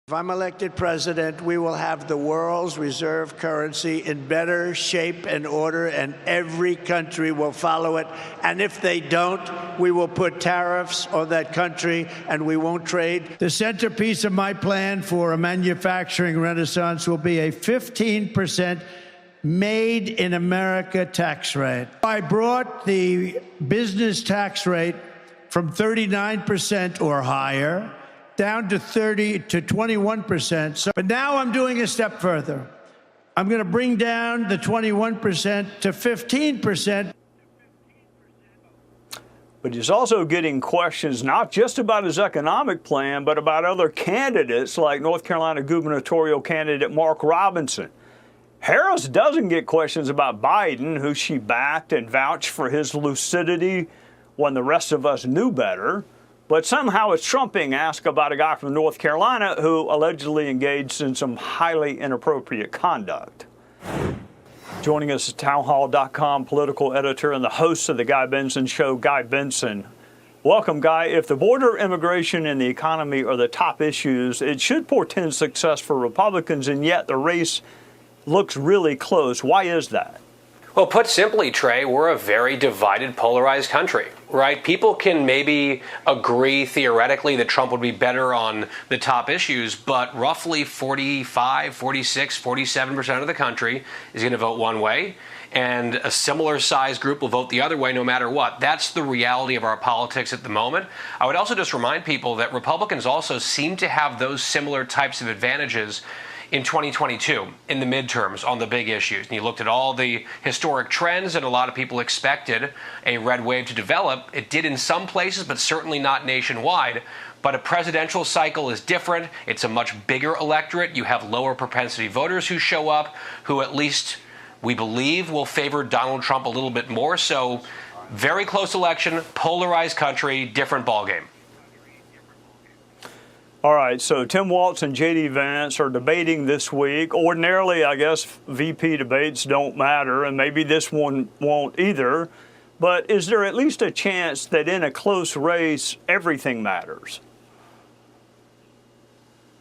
If I'm elected president, we will have the world's reserve currency in better shape and order, and every country will follow it. And if they don't, we will put tariffs on that country and we won't trade. The centerpiece of my plan for a manufacturing renaissance will be a 15% Made in America tax rate. I brought the business tax rate from 39% or higher down to 21%. But now I'm doing a step further. I'm going to bring down the 21% to 15%. But he's also getting questions not just about his economic plan, but about other candidates like North Carolina gubernatorial candidate Mark Robinson. Harris doesn't get questions about Biden, who she backed and vouched for his lucidity when the rest of us knew better. But somehow it's Trump being asked about a guy from North Carolina who allegedly engaged in some highly inappropriate conduct. Joining us is townhall.com political editor and the host of the Guy Benson Show, Guy Benson. Welcome, Guy. If the border, immigration, and the economy are the top issues, it should portend success for Republicans, and yet the race looks really close. Why is that? Well, put simply, Trey, we're a very divided, polarized country, right? People can maybe agree theoretically that Trump would be better on the top issues, but roughly 45, 46, 47% of the country is going to vote one way, and a similar size group will vote the other way no matter what. That's the reality of our politics at the moment. I would also just remind people that Republicans also seem to have those similar types of advantages in 2022, in the midterms, on the big issues. And you looked at all the historic trends, and a lot of people expected a red wave to develop. It did in some places, but certainly not nationwide. But a presidential cycle is different. It's a much bigger electorate. You have lower propensity voters who show up, who at least we believe will favor Donald Trump a little bit more. So very close election, polarized country, different ballgame. All right, so Tim Walz and J.D. Vance are debating this week. Ordinarily, I guess VP debates don't matter, and maybe this one won't either. But is there at least a chance that in a close race, everything matters?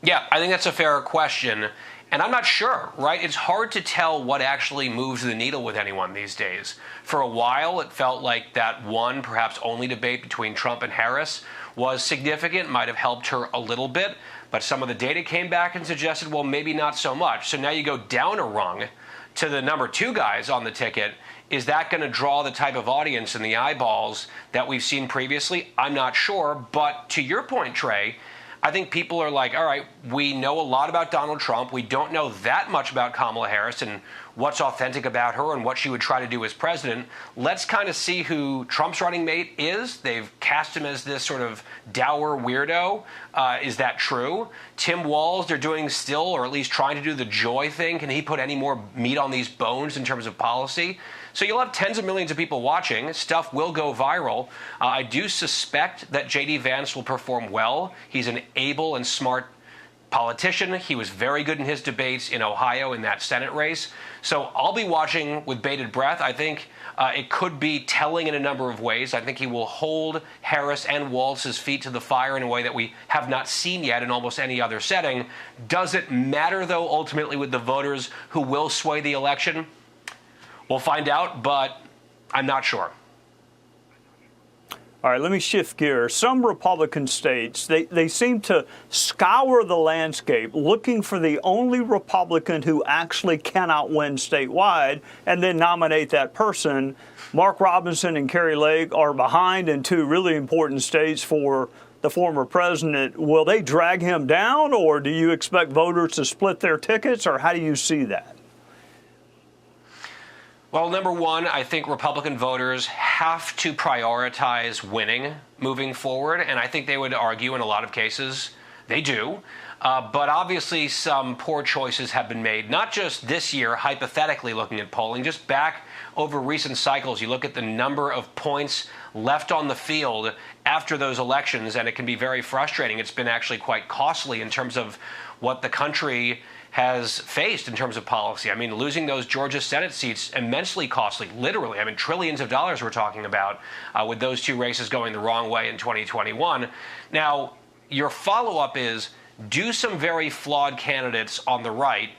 Yeah, I think that's a fair question. And I'm not sure, right? It's hard to tell what actually moves the needle with anyone these days. For a while, it felt like that one, perhaps only debate between Trump and Harris was significant, might have helped her a little bit. But some of the data came back and suggested, well, maybe not so much. So now you go down a rung to the number two guys on the ticket. Is that going to draw the type of audience and the eyeballs that we've seen previously? I'm not sure. But to your point, Trey, I think people are like, all right, we know a lot about Donald Trump. We don't know that much about Kamala Harris and what's authentic about her and what she would try to do as president. Let's kind of see who Trump's running mate is. They've cast him as this sort of dour weirdo. Is that true? Tim Walz, they're doing still, or at least trying to do the joy thing. Can he put any more meat on these bones in terms of policy? So you'll have tens of millions of people watching. Stuff will go viral. I do suspect that J.D. Vance will perform well. He's an able and smart politician. He was very good in his debates in Ohio in that Senate race. So I'll be watching with bated breath. I think it could be telling in a number of ways. I think he will hold Harris and Walz's feet to the fire in a way that we have not seen yet in almost any other setting. Does it matter, though, ultimately with the voters who will sway the election? We'll find out, but I'm not sure. All right, let me shift gears. Some Republican states, they seem to scour the landscape looking for the only Republican who actually cannot win statewide and then nominate that person. Mark Robinson and Kari Lake are behind in two really important states for the former president. Will they drag him down, or do you expect voters to split their tickets, or how do you see that? Well, number one, I think Republican voters have to prioritize winning moving forward, and I think they would argue in a lot of cases they do. But obviously some poor choices have been made, not just this year, hypothetically looking at polling, just back over recent cycles. You look at the number of points left on the field after those elections, and it can be very frustrating. It's been actually quite costly in terms of what the country has faced in terms of policy. I mean, losing those Georgia Senate seats, immensely costly, literally. I mean, trillions of dollars we're talking about with those two races going the wrong way in 2021. Now, your follow-up is, do some very flawed candidates on the right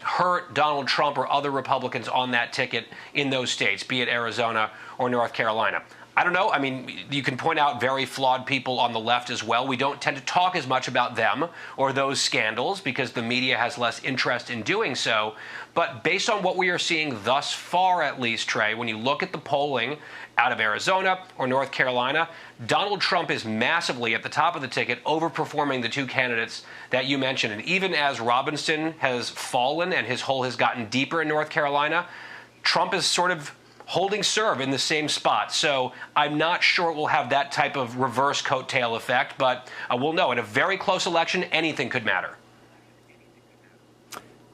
hurt Donald Trump or other Republicans on that ticket in those states, be it Arizona or North Carolina? I don't know. I mean, you can point out very flawed people on the left as well. We don't tend to talk as much about them or those scandals because the media has less interest in doing so. But based on what we are seeing thus far, at least, Trey, when you look at the polling out of Arizona or North Carolina, Donald Trump is massively at the top of the ticket, overperforming the two candidates that you mentioned. And even as Robinson has fallen and his hole has gotten deeper in North Carolina, Trump is sort of holding serve in the same spot. So I'm not sure it will have that type of reverse coattail effect, but we'll know. In a very close election, anything could matter.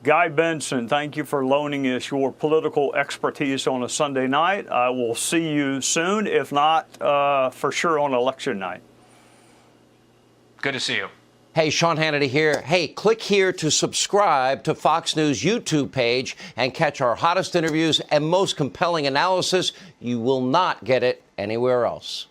Guy Benson, thank you for loaning us your political expertise on a Sunday night. I will see you soon, if not for sure on election night. Good to see you. Hey, Sean Hannity here. Hey, click here to subscribe to Fox News YouTube page and catch our hottest interviews and most compelling analysis. You will not get it anywhere else.